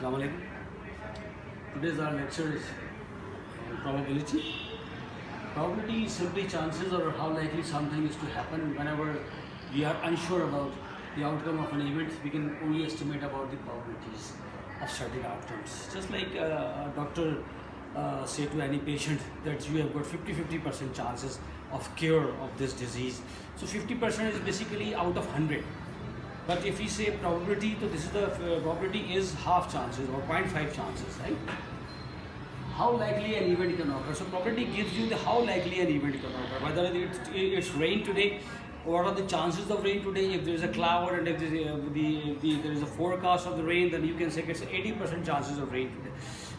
Assalamu alaikum. Today's our lecture is on probability. Probability is simply chances or how likely something is to happen. Whenever we are unsure about the outcome of an event, we can only estimate about the probabilities of certain outcomes. Just like a doctor say to any patient that you have got 50% chances of cure of this disease. So 50% is basically out of 100. But if we say probability, so this is the probability is half chances or 0.5 chances, right? How likely an event can occur. So probability gives you the how likely an event can occur. Whether it's rain today, what are the chances of rain today? If there is a cloud and if there is a forecast of the rain, then you can say it's 80% chances of rain today.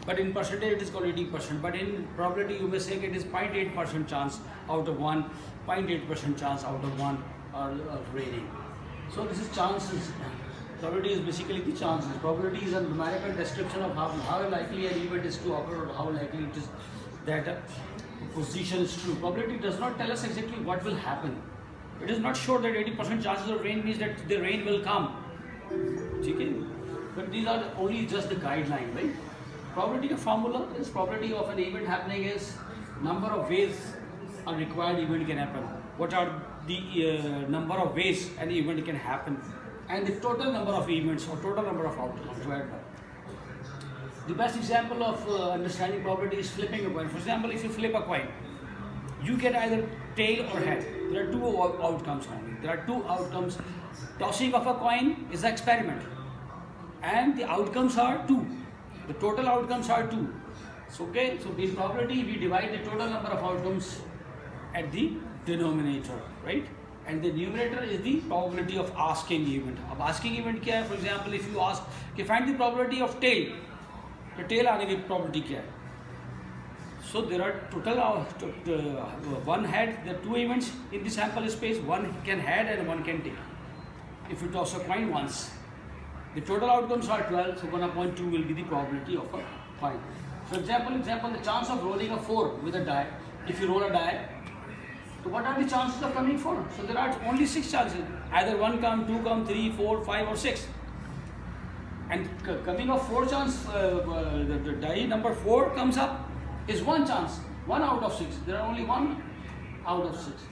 But in percentage it is called 80%. But in probability you may say it is 0.8% chance out of 1, 0.8% chance out of 1 of raining. So this is chances. Probability is basically the chances. Probability is a numerical description of how likely an event is to occur or how likely it is that a position is true. Probability does not tell us exactly what will happen. It is not sure that 80% chances of rain means that the rain will come. Okay? But these are only just the guideline, right? Probability of formula is probability of an event happening is number of ways a required event can happen. What are the number of ways an event can happen and the total number of events or total number of outcomes divided by. The best example of understanding probability is flipping a coin. For example, if you flip a coin, you get either tail or head. There are two outcomes only. There are two outcomes. Tossing of a coin is an experiment and the outcomes are 2. The total outcomes are 2. So in probability we divide the total number of outcomes at the denominator, right? And the numerator is the probability of asking event. अब asking event क्या है? For example, if you ask, find the probability of tail, तो tail आने की probability क्या है? So there are total one head. There are 2 events in the sample space. One can head and one can tail. If you toss a coin once, the total outcomes are 12. So 1/2 will be the probability of a coin. For example, the chance of rolling a 4 with a die. If you roll a die, so what are the chances of coming 4? So there are only 6 chances. Either 1 come, 2 come, 3, 4, 5 or 6. And coming of 4 chance, the die number 4 comes up is 1 chance. 1 out of 6. There are only 1 out of 6.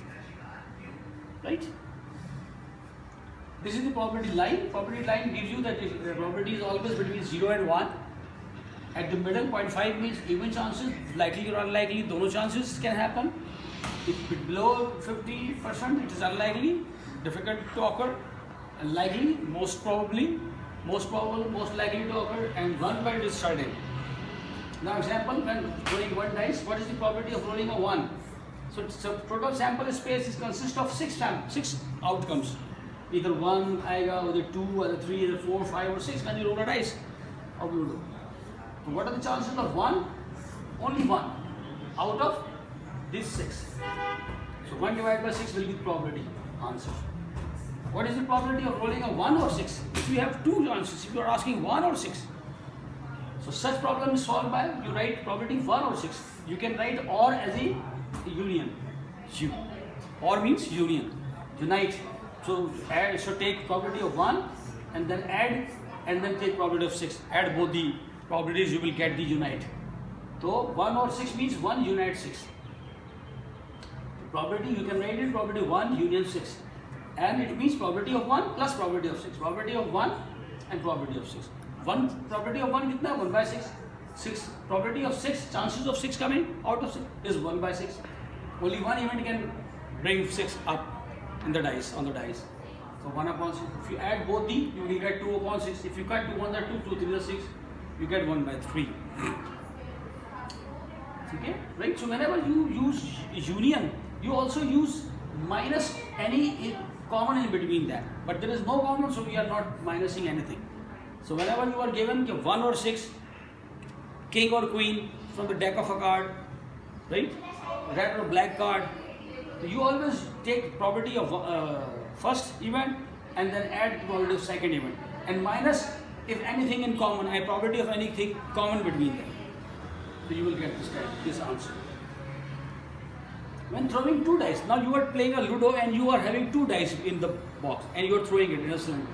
Right? This is the probability line. Probability line gives you that the probability is always between 0 and 1. At the middle, 0.5 means even chances, likely or unlikely, dono chances can happen. If below 50%, it is unlikely, difficult to occur, unlikely, most probably, most probable, most likely to occur, and 1 is certain. Now example, when rolling 1 dice, what is the probability of rolling a 1? So total sample space consists of 6 outcomes. Either 1 आएगा, either 2, either 3, either 4, 5 or 6 when you roll a dice. How do you do? So what are the chances of 1? Only 1 out of these 6. So 1 divided by 6 will be the probability answer. What is the probability of rolling a 1 or 6? If you have 2 chances, if you are asking 1 or 6. So such problem is solved by, you write probability 1 or 6. You can write or as a union. Or means union, unite. So take probability of 1 and then add and then take probability of 6. Add both the probabilities, you will get the unite. So 1 or 6 means 1 unite 6. Probability, you can write it probability 1 union 6. And it means probability of 1 plus probability of 6. Probability of 1 and probability of 6. Probability of 1 kitna? 1 by 6. 6. Probability of 6, chances of 6 coming out of 6 is 1 by 6. Only one event can bring 6 up in the dice, on the dice. So 1/6. If you add both the, you will get 2/6. If you cut 2 1 2, 2 3 6, you get 1/3. Okay? Right? So whenever you use union, you also use minus any common in between that. But there is no common, so we are not minusing anything. So whenever you are given 1 or 6, king or queen from the deck of a card, right? Red or black card, you always take probability of first event and then add probability of second event. And minus if anything in common, a probability of anything common between them. So you will get this answer. When throwing 2 dice, now you are playing a Ludo and you are having 2 dice in the box and you are throwing it in a cylinder.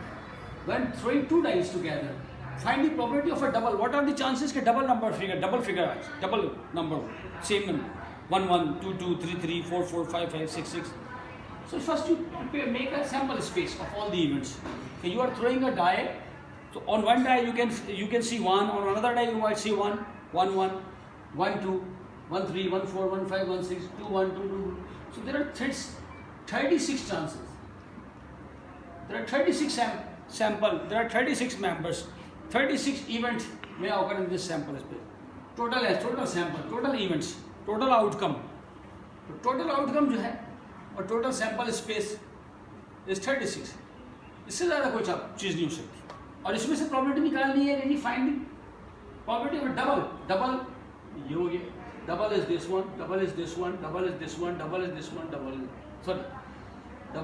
When throwing 2 dice together, find the probability of a double. What are the chances कि double number figure, double number, same number, 1 1 2 2 3 3 4 4 5 5 6 6. So first you make a sample space of all the events. Okay, you are throwing a die. So on one die you can see 1. On another die you might see 1 1 1 1 2 1 3 1 4 1 5 1 6 2 1 2 2. So there are 36 chances. There are 36 sample. There are 36 members. 36 events may occur in this sample space. Total sample, total events, total outcome. तो total outcome जो है और total sample space is 36. इससे ज़्यादा कोई चीज़ नहीं हो सकती. और इसमें से probability निकालनी है, यानी finding probability of double ये हो गया. Double is this one, double is this one, double is this one, double is this one, double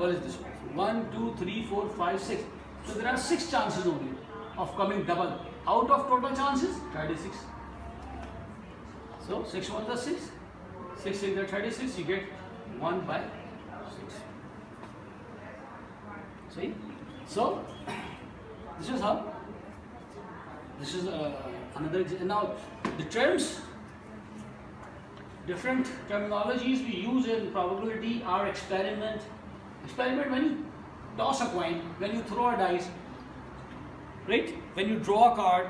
is this one. So 1 2 3 4 5 6. So there are 6 chances only of coming double out of total chances 36. So 6 1 is 6, 6 6 is 36. You get 1 by 6. See? So this is how. This is another example. Now the terms, different terminologies we use in probability are experiment. Experiment when you toss a coin, when you throw a dice, right? When you draw a card,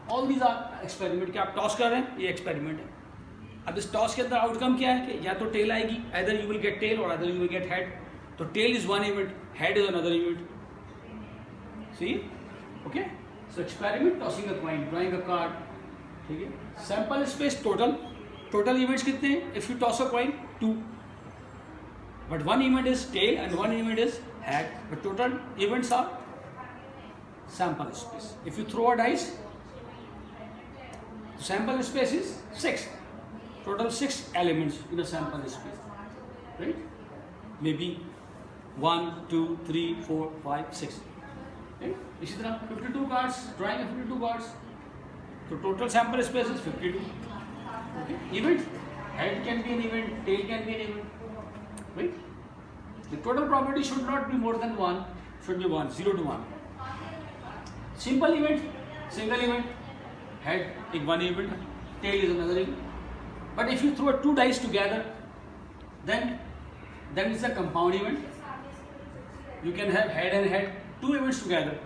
all these are experiment. कि आप toss कर रहे हैं, ये experiment है. अब इस toss के अंदर outcome क्या है कि या तो tail आएगी, either you will get tail or either you will get head. तो tail is one event, head is another event. See? Okay? So experiment, tossing a coin, drawing a card. ठीक है? Sample space total events कितने हैं? If you toss a coin, 2. But one event is tail and one event is head. But total events are sample space. If you throw a dice, sample space is 6. Total 6 elements in a sample space. Right? Maybe 1, 2, 3, 4, 5, 6. Right? इसी तरह 52 cards, drawing 52 cards. So total sample space is 52. Okay? Event, head can be an event, tail can be an event. Right? The total probability should not be more than 1, should be 1, 0 to 1. Simple event, single event, head is one event, tail is another event. But if you throw 2 dice together, then it's a compound event. You can have head and head, 2 events together.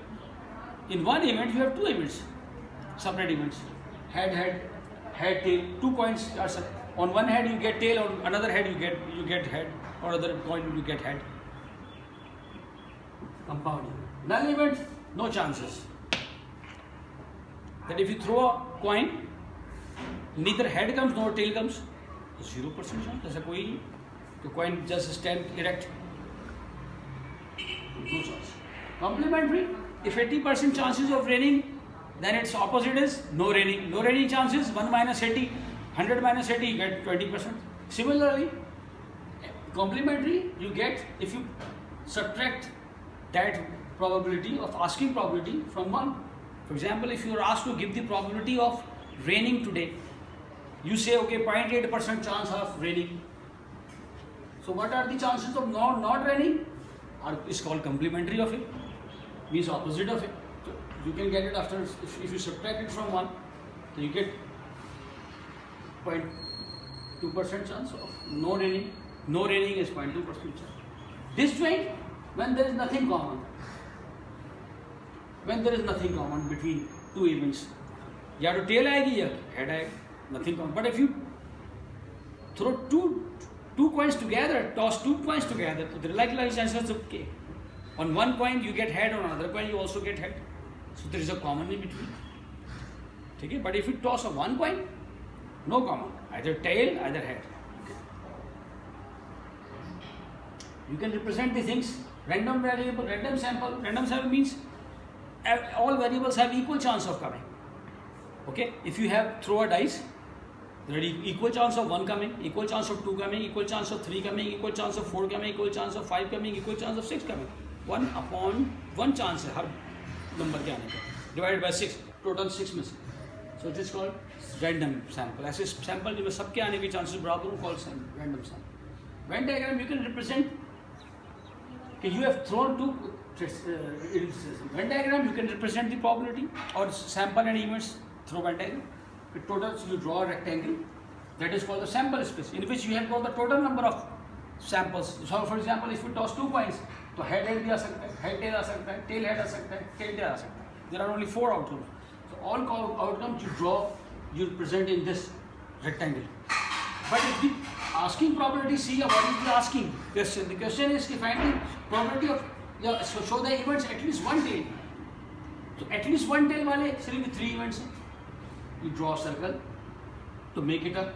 In one event, you have 2 events, separate events. Head, tail, 2 coins are separate. On one head you get tail, on another head you get head, or other coin you get head. Compound event. Null event, no chances. That if you throw a coin, neither head comes nor tail comes, 0% chance. ऐसा कोई नहीं. The coin just stand erect. No chance. Complementary. If 80% chances of raining, then its opposite is no raining. No raining chances 1 minus 80. 100 minus 80, you get 20%. Similarly, complementary, you get if you subtract that probability of asking probability from 1. For example, if you are asked to give the probability of raining today, you say okay, 0.8% chance of raining. So what are the chances of not raining? Is called complementary of it, means opposite of it. So you can get it after if you subtract it from 1, so you get 0.2% chance of no raining. No raining is 0.2% chance. Disjoint when there is nothing common. When there is nothing common between 2 events. या तो tail आएगी या head आएगा. Nothing common. But if you throw two coins together, toss 2 coins together, so the likely chances are okay. On one coin you get head, on another coin you also get head. So there is a common in between. Okay? But if you toss a one coin, no common, either tail, either head. You can represent the things, random variable, random sample. Random sample means all variables have equal chance of coming. Okay, if you have throw a dice, there are equal chance of 1 coming, equal chance of 2 coming, equal chance of 3 coming, equal chance of 4 coming, equal chance of 5 coming, equal chance of 6 coming. 1 upon 1 chance है हर number के आने का, divided by 6, total 6 में से. So it is called random sample. ऐसे sample जिसमें सबके आने के chances बराबर हो, called random sample. Venn diagram you can represent कि you have thrown Venn diagram, you can represent the probability or sample and events through Venn diagram. With totals, you draw a rectangle that is called the sample space, in which you have got the total number of samples. So, for example, if you toss 2 coins, तो head head भी आ सकता है, head tail आ सकता है, tail head आ सकता है, tail tail आ सकता है. There are only 4 outcomes. So all outcomes you draw, you present in this rectangle. But if the asking probability, see what is the asking question. The question is finding probability of show the events at least one tail. So at least one tail वाले सिर्फ 3 events. You draw a circle to make it a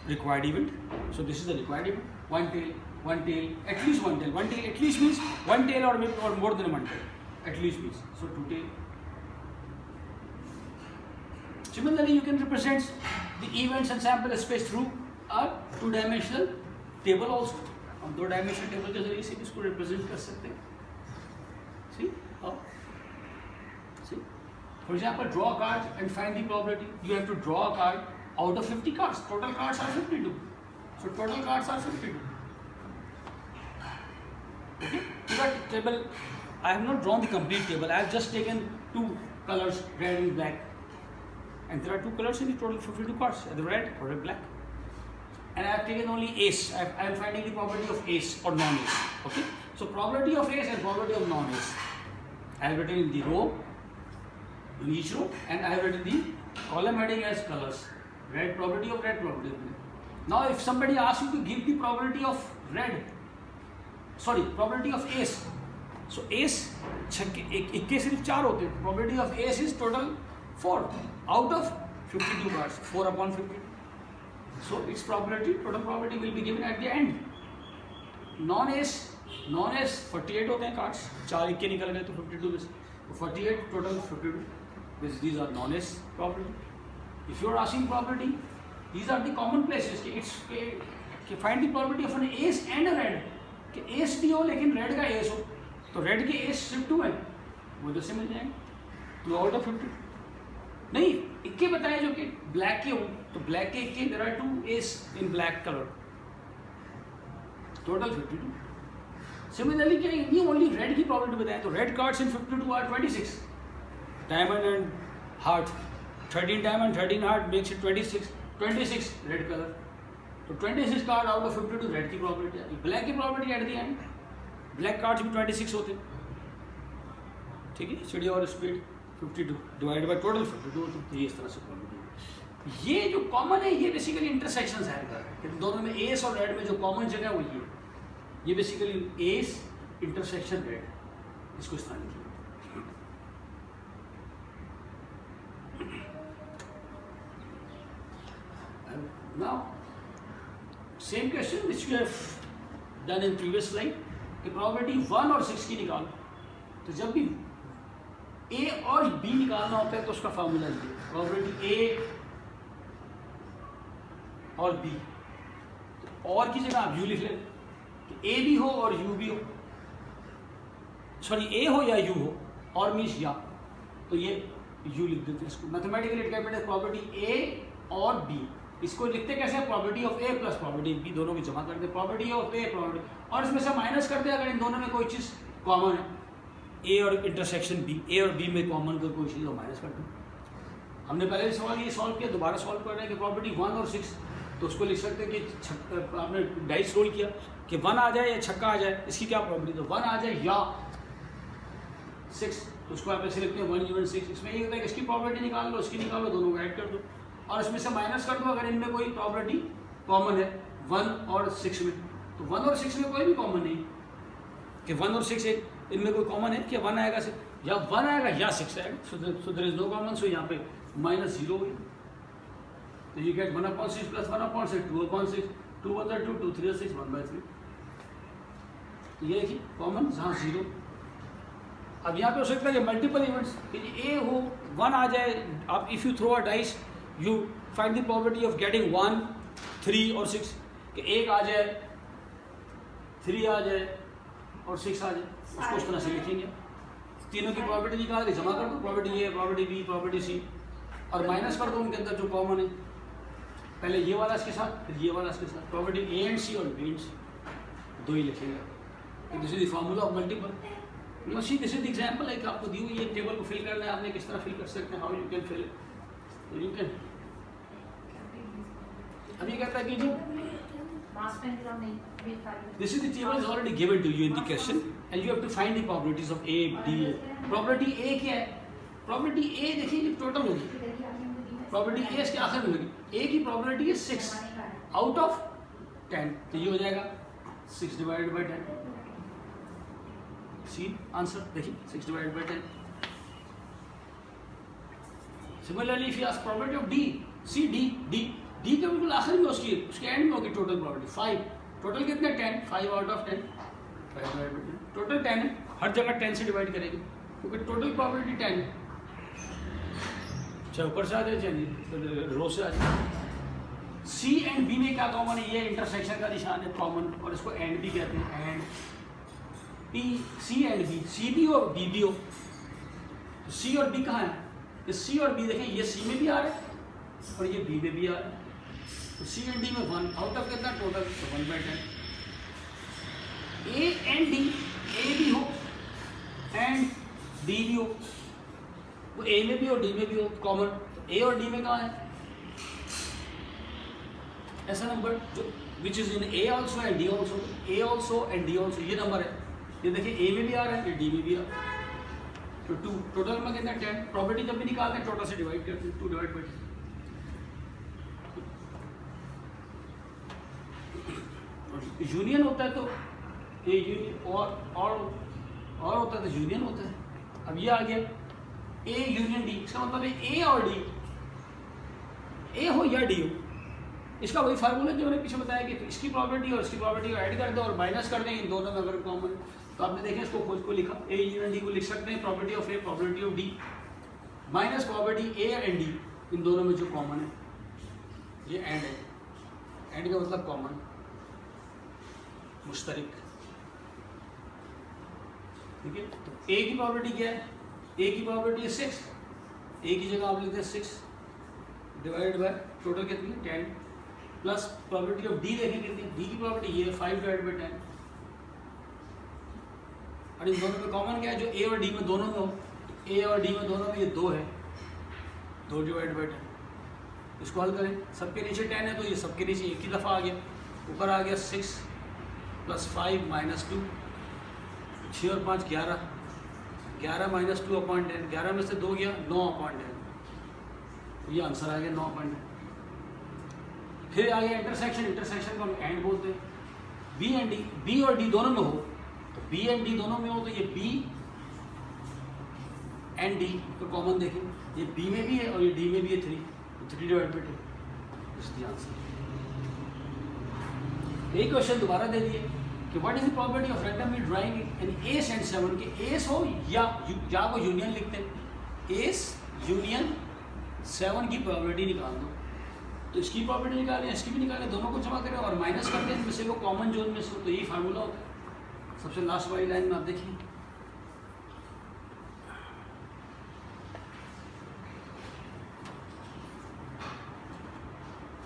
required event. So this is the required event. One tail, at least one tail. One tail at least means one tail or more than one tail. At least means so 2 tail. Similarly, you can represent the events and sample space through a 2-dimensional table also. हम 2-dimensional table के जरिए से इसको represent कर सकते हैं. See how? See. For example, draw a card and find the probability. You have to draw a card out of 50 cards. Total cards are 52. So total cards are 52. Okay. To that table, I have not drawn the complete table. I have just taken 2 colors, red and black. And there are 2 colors in the total 52 cards, the red or the black. And I have taken only ace. I am finding the probability of ace or non-ace. Okay. So probability of ace and probability of non-ace. I have written in the row, in each row, and I have written the column heading as colors. Red, probability of red, probability of red. Now if somebody asks you to give the probability of probability of ace. So ace, इक्के सिर्फ 4 होते हैं. Probability of ace is total 4 out of 52 cards. 4 upon 50. So its probability, total probability will be given at the end. Non-ace 48 होते हैं cards. 4 इक्के निकल गए तो 52 में से. 48 total 52. These are non-ace probability. If you are asking probability, these are the common places. Find the probability of an ace and a red. कि ace भी हो लेकिन red का ace हो, तो red के ace सिर्फ 2 है, वो तो से मिल जाएंगे. 2 out of 50. नहीं, इक्के बताए जो कि black के हो, तो black के इक्के, there are 2 ace in black color. Total 52. Similarly, क्या ये only red की probability बताए, तो red cards in 52 are 26. Diamond and heart. 13 diamond, 13 heart makes it 26. 26 red color. So 26 card out of 52 red की probability आती है. Black की probability at the end. Black cards भी 26 होते हैं. ठीक है, स्पीड और स्पीड 52 डिवाइड बाय टोटल 52, तो ये इस तरह से probability. ये जो कॉमन है ये बेसिकली इंटरसेक्शंस है. दोनों में एस और रेड में जो कॉमन जगह है वो ये बेसिकली एस इंटरसेक्शन रेड. इसको इस तरह लिखिए. Now, same question which we have done in previous slide. कि probability 1 और 6 की निकालो. तो जब भी A और B निकालना होता है तो उसका फार्मूला लिखिए. probability A और B. और की जगह आप U लिख लें. A भी हो और U भी हो. सॉरी A हो या U हो, और मीन्स या, तो ये U लिख देते हैं इसको. Mathematically it can be probability A और B. इसको लिखते कैसे हैं? probability of A plus probability B दोनों की जमा कर दे. probability of A probability, और इसमें से माइनस कर दे अगर इन दोनों में कोई चीज़ कॉमन है. A और इंटरसेक्शन B, A और B में कॉमन कोई चीज़ हो माइनस कर दो. हमने पहले सवाल ये सॉल्व किया, दोबारा सॉल्व कर रहे हैं कि probability 1 और 6, तो उसको लिख सकते हैं कि आपने डाइस रोल किया कि 1 आ जाए या छक्का आ जाए, इसकी क्या probability? तो 1 आ जाए या 6, तो उसको आप ऐसे लिखते हैं 1 even 6. इसमें ये होता है कि इसकी probability निकाल लो, इसकी निकाल लो, दोनों को ऐड कर दो और इसमें से माइनस कर दो अगर इनमें कोई प्रॉपर्टी कॉमन है 1 और 6 में. तो 1 और 6 में कोई भी कॉमन नहीं कि 1 और 6 इनमें कोई कॉमन है कि 1 आएगा या 1 आएगा या 6 आएगा. So there is no common. So यहाँ पे -0 हुई. तो यू गेट 1/6 प्लस 1/6 2/6. 2 × 2 2 3 6 1/3. तो ये देखिए कॉमन जहाँ 0. अब यहाँ पे हो सकता है कि मल्टीपल इवेंट्स ए हो 1 आ जाए. आप if you throw a dice you find the probability of getting 1, 3 और 6. कि 1 आ जाए, 3 आ जाए और 6 आ जाए. उसको इस तरह से लिखेंगे. तीनों की probability निकाल के जमा कर दो. probability A, probability B, probability C, और माइनस कर दो उनके अंदर जो कॉमन है. पहले ये वाला इसके साथ, फिर ये वाला इसके साथ. probability A and C और B and C दो ही लिखेंगे. This is the formula of multiple. No see this is example है कि आपको दी हुई एक टेबल को फिल करना है, आपने किस तरह फिल कर सकते हैं, how you can fill it, तो यू कैन। अब ये कहता है कि जो this is the table is already given to you in the question and you have to find the probabilities of A, D. Probability A क्या है? Probability A देखिए टोटल होगी, probability A इसके आखिर में होगी, A की probability है 6 out of 10, तो ये हो जाएगा 6 divided by 10। सी आंसर देखिए 6 divided by 10। Similarly if you ask probability of D, C D के बिल्कुल आखिर में उसके एंड में होगी टोटल probability 5, टोटल कितने 10, 5 out of 10, 5 divided by 10, total 10 है, हर जगह 10 से डिवाइड करेंगे क्योंकि टोटल probability 10 है, चाहे ऊपर से आ जाए चाहे रो से आ जाए। सी एंड बी में क्या कॉमन है, ये इंटरसेक्शन का निशान है कॉमन, और इसको एंड भी कहते हैं, and P C and B, C भी हो बी भी हो, तो सी और बी कहाँ है, ये सी और बी देखें, ये सी में भी आ रहा है और ये बी में भी आ रहा है, तो सी एंड डी में 1 आउट ऑफ कितना टोटल 1/10। ए एंड डी, ए भी हो एंड डी भी हो, वो ए में भी हो डी में भी हो कॉमन, तो ए और डी में कहाँ है, ऐसा नंबर जो which is in A also and D also, A also and D also, ये नंबर है, ये देखिए ए में भी आ रहा है, ये डी में भी आ रहा है, तो 2 टोटल में कितना 10, प्रॉपर्टी जब भी निकालते हैं टोटल से डिवाइड करते हैं, 2 डिवाइड बाई 10। यूनियन होता है तो ए यूनियन और होता है तो यूनियन होता है। अब ये आ गया ए यूनियन डी, इसका मतलब है ए और डी, ए हो या डी हो, इसका वही फार्मूला जो मैंने पीछे बताया कि इसकी प्रॉपर्टी और इसकी प्रॉपर्टी को ऐड कर दो और माइनस कर दें, इन दोनों में अगर कॉमन, तो आपने देखें इसको खोज को लिखा, ए यूनियन डी को लिख सकते हैं property of A property of D minus property A and D, इन दोनों में जो कॉमन है, ये एंड है, एंड का मतलब कॉमन, मुश्तरिक, ठीक है। तो ए की प्रॉपर्टी क्या है, ए की प्रॉपर्टी है 6, ए की जगह आप लिखते हैं 6 डिवाइड बाय टोटल कितनी 10 प्लस प्रॉपर्टी ऑफ डी देखें कितनी, डी की प्रॉपर्टी ये 5 डिवाइड बाय 10, और इन दोनों में कॉमन क्या है, जो ए और डी में दोनों में हो, ए और डी में दोनों में ये 2 है, 2 डिवाइड बाय 10, इसको हल करें, सबके नीचे 10 है तो ये सबके नीचे एक ही दफ़ा आ गया, ऊपर आ गया 6 प्लस 5 माइनस 2, 6 और 5 11, 11 माइनस 2/10, 11 में से 2 गया 9/10, ये आंसर आ गया 9/10। फिर आ गया इंटरसेक्शन, इंटरसेक्शन को हम एंड बोलते हैं, बी एंड डी, बी और डी दोनों में हो, तो बी एंड डी दोनों में हो तो ये बी एंड डी को कॉमन देखें, ये बी में भी है और ये डी में भी है 3 डिवाइड बाई 2, इस दी आंसर। एक क्वेश्चन दोबारा दे दिए कि what is the property of randomly drawing an S and 7, के एस हो या को यूनियन लिखते हैं, एस यूनियन 7 की प्रॉपर्टी निकाल दो, तो इसकी प्रॉपर्टी निकालें, इसकी भी निकालें, दोनों को जमा करें और माइनस कर दें, इनमें से वो कॉमन जोन में से, तो यही फार्मूला होता है। सबसे लास्ट वाली लाइन में आप देखिए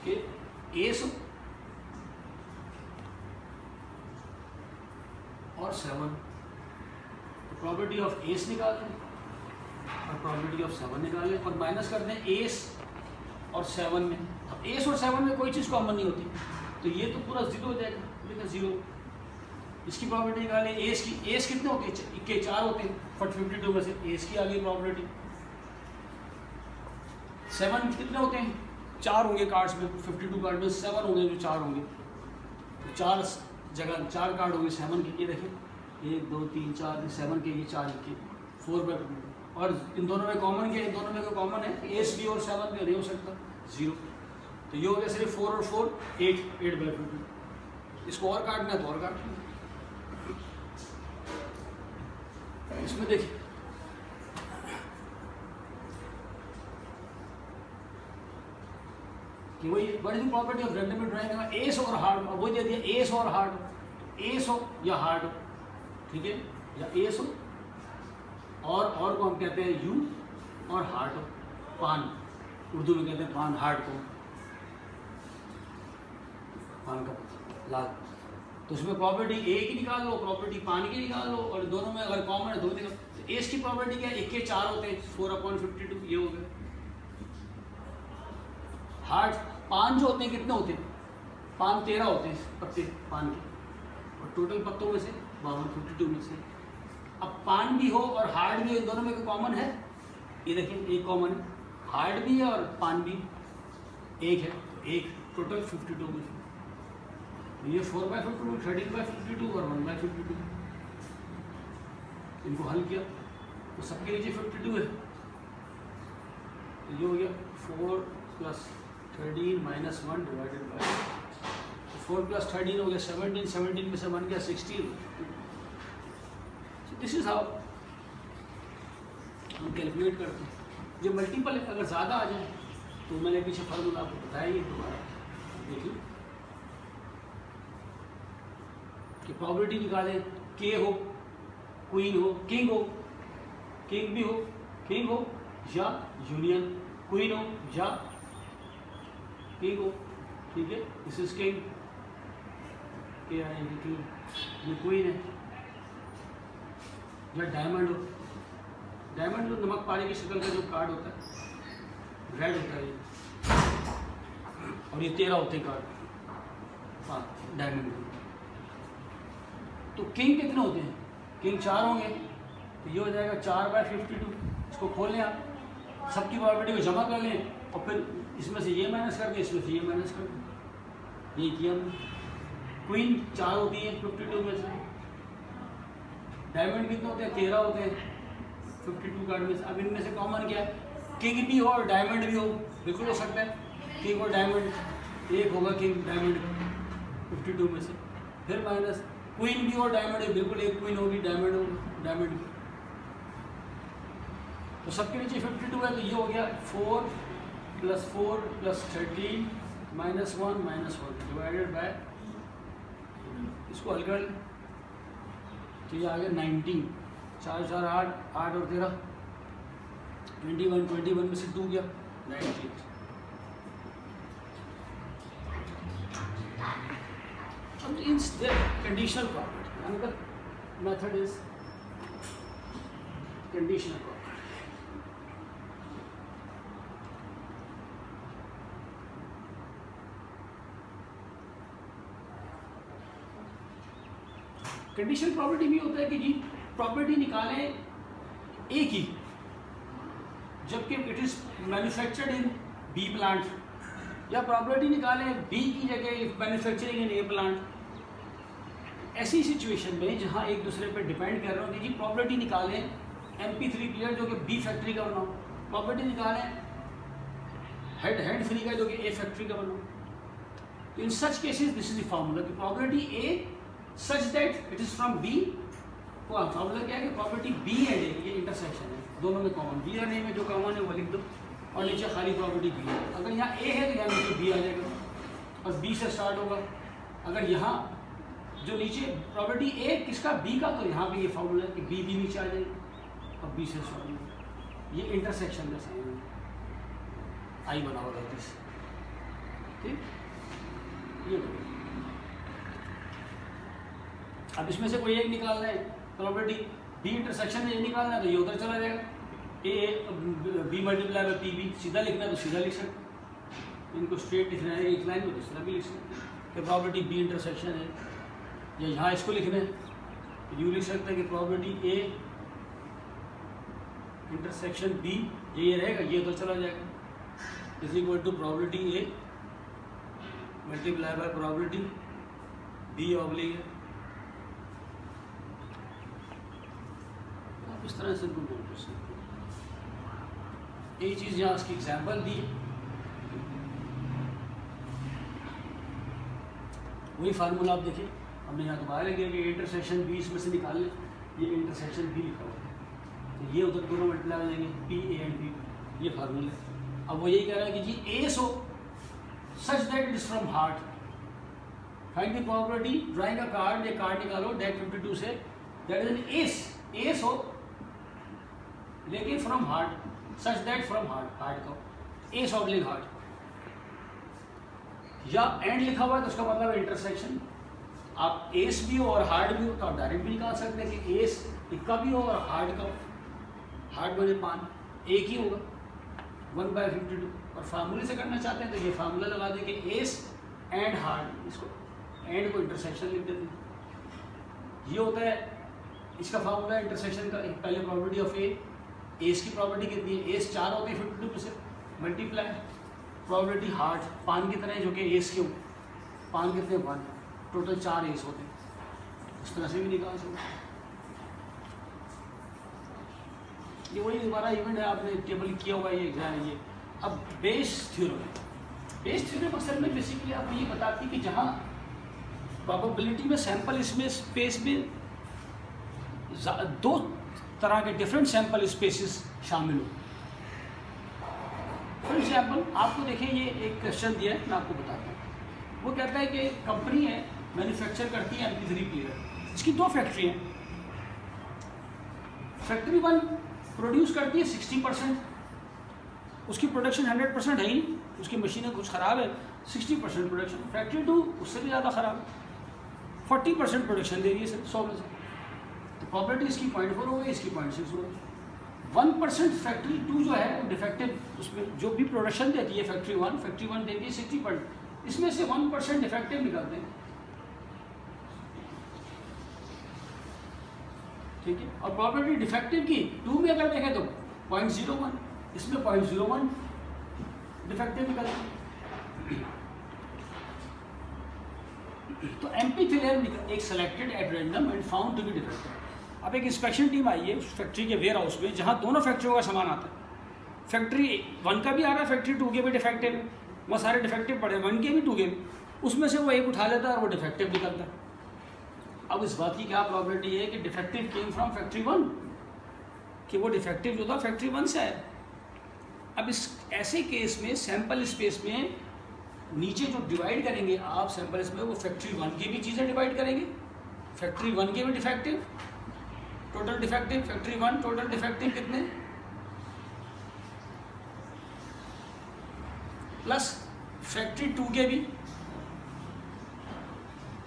कि एस और 7, प्रॉपर्टी ऑफ एस निकाल लें और प्रॉपर्टी ऑफ 7 निकाल लें और माइनस कर दें एस और 7 में। अब एस और 7 में कोई चीज़ कॉमन नहीं होती, तो ये तो पूरा 0 हो जाएगा, लेकिन 0। इसकी प्रॉपर्टी निकालें एस की, एस कितने होते हैं, के 4 होते हैं, 52 में से एस की आ गई प्रॉपर्टी। 7 कितने होते हैं, 4 होंगे कार्ड्स में, 52 कार्ड में 7 होंगे जो 4 होंगे, तो 4 जगह 4 कार्ड होंगे 7 के, ये देखें 1 2 3 4 7 के, ये 4 के 4/52, और इन दोनों में कॉमन क्या है, इन दोनों में कोई कॉमन है, एस भी और 7 भी नहीं हो सकता, 0, तो ये हो गया सिर्फ 4 और 4 8/52। इसको और काटना है तो और काटना है। इसमें देखिए कि वही what is the property of randomly drawing, S और हार्ड, वही दे दिया एस और हार्ड, एस हो या हार्ड हो, ठीक है, या एस हो और को हम कहते हैं यू और हार्ट हो, पान, उर्दू में कहते हैं पान, हार्ट को पान का लाल, तो उसमें प्रॉपर्टी ए की निकाल लो, प्रॉपर्टी पान की निकाल लो, और दोनों में अगर कॉमन है दो निकाल। तो एस की प्रॉपर्टी क्या है, 1 के 4 होते हैं, 4/52 ये हो गया। हार्ड पान जो होते हैं कितने होते हैं, पान 13 होते हैं पत्ते पान के, और टोटल पत्तों में से 52 में से। अब पान भी हो और हार्ड भी हो, इन दोनों में कोई कॉमन है, ये देखिए एक कॉमन है, हार्ड भी है और पान भी एक है, तो एक टोटल 52 में से। ये 4/52, 13/52 और 1/52, इनको हल किया तो सबके नीचे 52 है, तो ये हो गया 4 + 13 - 1 डिवाइडेड बाय 4 + 13 हो गया 17, 17 में से 1 गया 16। दिस इज हाउ हम कैलकुलेट करते हैं। जो मल्टीपल है अगर ज़्यादा आ जाए तो मैंने पीछे फार्मूला आपको बताया ही दोबारा देखिए कि प्रॉपर्टी निकालें, के हो, क्वीन हो, किंग हो, किंग भी हो, किंग हो या यूनियन, क्वीन हो या किंग हो, ठीक है, दिस इज किंग, के आएंगे किंग, ये क्वीन है, या डायमंड हो, डायमंड जो नमक पानी की शक्ल का जो कार्ड होता है, रेड होता है ये, और ये 13 होते हैं कार्ड, हाँ डायमंड। तो किंग कितने होते हैं, किंग 4 होंगे, तो ये हो जाएगा 4/52। इसको खोल लें आप, सबकी प्रॉपर्टी को जमा कर लें और फिर इसमें से ये माइनस कर दें, इसमें से ये माइनस कर दें, ये किया हमने। क्वीन 4 होती है 52 में से, डायमंड कितने होते हैं, 13 होते हैं 52 कार्ड में से। अब इनमें से कॉमन क्या है, किंग भी हो और डायमंड भी हो, बिल्कुल हो सकता है किंग और डायमंड, एक होगा किंग डायमंड 52 में से, फिर माइनस क्वीन भी और डायमंड है, बिल्कुल एक क्वीन होगी, डायमंड होगा, डायमंड। तो सबके नीचे 52 है, तो ये हो गया 4 + 4 + 13 - 1 - 1 डिवाइडेड बाय, इसको हल कर, तो ये आ गया 19, 4 4 8, 8 और 13 21, 21 में से 2 गया 19। अब in conditional property, another method is conditional property. Conditional property भी होता है कि जी प्रॉपर्टी निकालें ए की, जबकि it is manufactured in B plant, या प्रॉपर्टी निकालें बी की जगह मैन्युफैक्चरिंग इन ए प्लांट। ऐसी सिचुएशन में जहां एक दूसरे पर डिपेंड कर रहे हो कि जी प्रॉपर्टी निकालें MP3 प्लेयर जो कि बी फैक्ट्री का बनाओ, प्रॉपर्टी निकालें हेड फ्री का जो कि ए फैक्ट्री का बनाओ। तो in such cases this is the formula कि property A such that it is from B. Formula क्या है कि प्रॉपर्टी बी एंड ए, ये इंटरसेक्शन है, दोनों में कॉमन, बी और ए में जो कॉमन है वो लिख दो, और नीचे खाली प्रॉपर्टी बी है। अगर यहाँ ए है तो यहाँ नीचे बी आ जाएगा, बस बी से स्टार्ट होगा। अगर यहाँ जो नीचे प्रॉपर्टी ए किसका, बी का, तो यहाँ पे ये फार्मूला है कि बी भी नीचे आ जाएगी और बी से स्टार्ट होगा। ये इंटरसेक्शन का साइन है, आई बना होगा दिस, ठीक। ये अब इसमें से कोई एक निकालना है प्रॉपर्टी बी इंटरसेक्शन में, ये निकालना है तो ये उधर चला जाएगा, A B multiply by P B, सीधा लिखना है तो सीधा लिख सकते, इनको स्ट्रेट लिखना है एक लाइन में तो सीधा भी लिख सकते कि प्रॉपर्टी बी इंटरसेक्शन है। या यहाँ इसको लिखना है तो यूँ लिख सकते हैं कि प्रॉपर्टी ए इंटरसेक्शन बी, ये रहेगा, ये उधर चला जाएगा, is equal to property A multiply by property B oblique है। आप इस तरह से इनको नोट कर सकते हैं। ये चीज़ यहाँ इसकी एग्जाम्पल दी, वही फार्मूला आप देखिए, हमने यहाँ दोबारा लिख दिया कि इंटरसेक्शन बी इसमें से निकाल लें, ये इंटरसेक्शन बी लिखा हुआ है, तो ये उधर दोनों मल्टीप्लाई हो जाएंगे पी ए एंड बी, ये फार्मूला है। अब वो यही कह रहा है कि G A so such that it is from heart, find the property, drawing a card, ये कार्ड निकालो डेक 52 से, दैट इज एन एस हो लेकिन from heart, such that from heart, heart का एस ऑब्लिक हार्ट, या and लिखा हुआ है तो उसका मतलब इंटरसेक्शन आप एस भी हो और हार्ड भी हो तो आप डायरेक्ट भी निकाल सकते हैं कि एस इक्का भी हो और हार्ड का, हार्ड बने 5 एक ही होगा 1/52। और फार्मूले से करना चाहते हैं तो ये फार्मूला लगा दें कि एस एंड हार्ड, इसको एंड को इंटरसेक्शन लिख देते हैं। ये होता है इसका फार्मूला इंटरसेक्शन का। पहले प्रॉपर्टी ऑफ ए, एस की प्रॉपर्टी कितनी है, एस 4 होती है 52 से मल्टीप्लाई प्रॉपर्टी हार्ड पान की तरह जो कि एस के पान कितने 1, टोटल 4 एस होते हैं। इस तरह से भी निकाल सकते हैं। ये वही हमारा इवेंट है, आपने टेबल किया हुआ ये एग्जाम है ये। अब बेस थ्योरम अक्सर में बेसिकली आपको ये बताती है कि जहाँ प्रोबेबिलिटी में सैंपल इसमें स्पेस में 2 तरह के डिफरेंट सैंपल स्पेसिस शामिल हो। फॉर एग्जाम्पल आपको देखें ये एक क्वेश्चन दिया है, मैं आपको बताता हूँ। वो कहता है कि कंपनी है मैन्युफैक्चर करती है MP3 प्लेयर, इसकी 2 फैक्ट्री हैं। फैक्ट्री 1 प्रोड्यूस करती है 60%, उसकी प्रोडक्शन 100% है ही, उसकी मशीनें कुछ ख़राब है, 60% प्रोडक्शन। फैक्ट्री 2 उससे भी ज़्यादा ख़राब, 40% प्रोडक्शन दे रही है सर 100 में से। तो प्रॉपर्टी इसकी 0.4 हो गई, इसकी 0.6 हो गई। 1% फैक्ट्री 2 जो है वो डिफेक्टिव, उसमें जो भी प्रोडक्शन देती है फैक्ट्री 1 देती है 60%, इसमें से 1% डिफेक्टिव निकालते हैं, ठीक है। और प्रॉपर्टी डिफेक्टिव की 2 में अगर देखें तो 0.01, इसमें 0.01 डिफेक्टिव निकलता है। तो MP3 एक selected at random and found to be defective. अब एक इंस्पेक्शन टीम आई है उस फैक्ट्री के वेयर हाउस में जहाँ दोनों फैक्ट्रियों का सामान आता है। फैक्ट्री 1 का भी आ रहा है, फैक्ट्री 2 के भी डिफेक्टिव है, वहाँ सारे डिफेक्टिव पड़े 1 के भी 2 के भी, उसमें से वो एक उठा लेता है और वो डिफेक्टिव निकलता है। अब इस बात की क्या प्रॉपर्टी है कि डिफेक्टिव केम फ्रॉम फैक्ट्री 1, कि वो डिफेक्टिव जो था फैक्ट्री 1 से आया। अब इस ऐसे केस में सैंपल स्पेस में नीचे जो डिवाइड करेंगे आप सैंपल स्पेस में, वो फैक्ट्री 1 की भी चीज़ें डिवाइड करेंगे, फैक्ट्री 1 के भी defective, total defective factory 1 total defective कितने, प्लस फैक्ट्री 2 के भी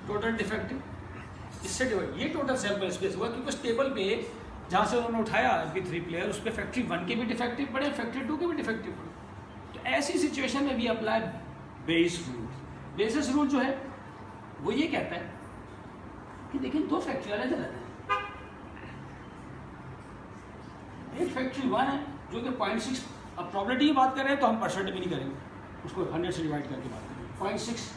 टोटल डिफेक्टिव, इससे डिवाइड। ये टोटल सैंपल स्पेस हुआ क्योंकि उस टेबल पे जहाँ से उन्होंने उठाया MP3 प्लेयर उस पर फैक्ट्री 1 के भी डिफेक्टिव पड़े, फैक्ट्री 2 के भी डिफेक्टिव पड़े। तो ऐसी सिचुएशन में भी apply base rule. Basis rule जो है वो ये कहता है कि देखिए 2 फैक्ट्री अलग अलग है। एक फैक्ट्री 1 है जो कि 0.6, अब प्रॉपर्टी की बात कर रहे हैं तो हम परसेंट भी नहीं करेंगे, उसको 100 से डिवाइड करके बात करेंगे। 0.6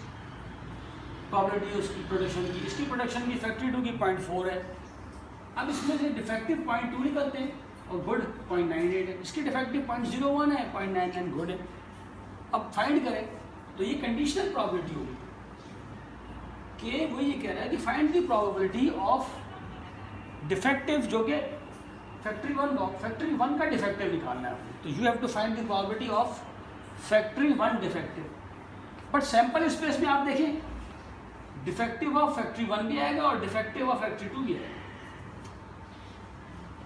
प्रॉपर्टी है उसकी प्रोडक्शन की, इसकी प्रोडक्शन की फैक्ट्री 2 की 0.4 है। अब इसमें से डिफेक्टिव 0.2 निकलते हैं और गुड 0.98 है, इसकी डिफेक्टिव 0.01 है, 0.99 गुड है। अब फाइंड करें तो ये कंडीशनल प्रॉपर्टी होगी कि वो ये कह रहा है कि find the probability of defective, जो कि फैक्ट्री 1 का डिफेक्टिव निकालना है आपको। तो you have to find the probability of factory 1 defective. But sample space में आप देखें डिफेक्टिव ऑफ फैक्ट्री 1 भी आएगा और डिफेक्टिव ऑफ फैक्ट्री 2 भी आएगा।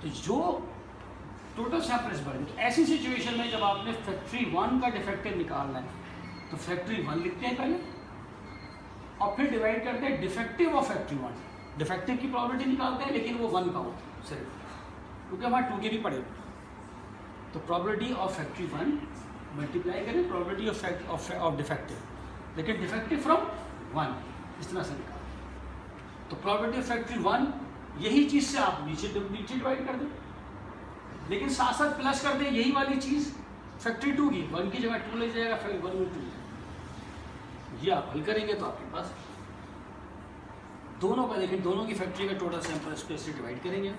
तो जो टोटल सैंपल स्पेस, तो ऐसी सिचुएशन में जब आपने फैक्ट्री 1 का डिफेक्टिव निकालना है तो फैक्ट्री 1 लिखते हैं पहले और फिर डिवाइड करते हैं डिफेक्टिव ऑफ फैक्ट्री 1। डिफेक्टिव की प्रॉपर्टी निकालते हैं लेकिन वो 1 का होता है सिर्फ, क्योंकि हमारे 2 के भी पड़े। तो प्रॉपर्टी ऑफ फैक्ट्री 1 मल्टीप्लाई करें प्रॉपर्टी ऑफ डिफेक्टिव, लेकिन डिफेक्टिव फ्रॉम 1, इस तरह से निकाल। तो प्रॉपर्टी ऑफ फैक्ट्री 1 यही चीज़ से आप नीचे डिवाइड कर दें, लेकिन साथ साथ प्लस कर दें यही वाली चीज़ फैक्ट्री 2 की, 1 की जगह 2 ले जाएगा, फिर 1 में 2। ये आप हल करेंगे तो आपके पास दोनों का, लेकिन दोनों की फैक्ट्री का टोटल सैंपल स्पेस से डिवाइड करेंगे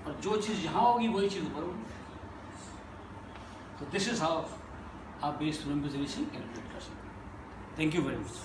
और जो चीज़ यहाँ होगी वही चीज़ ऊपर होगी। तो दिस इज हाउ आप बेस थ्योरम के जरिए से कैलकुलेट कर सकते हैं। Thank you very much.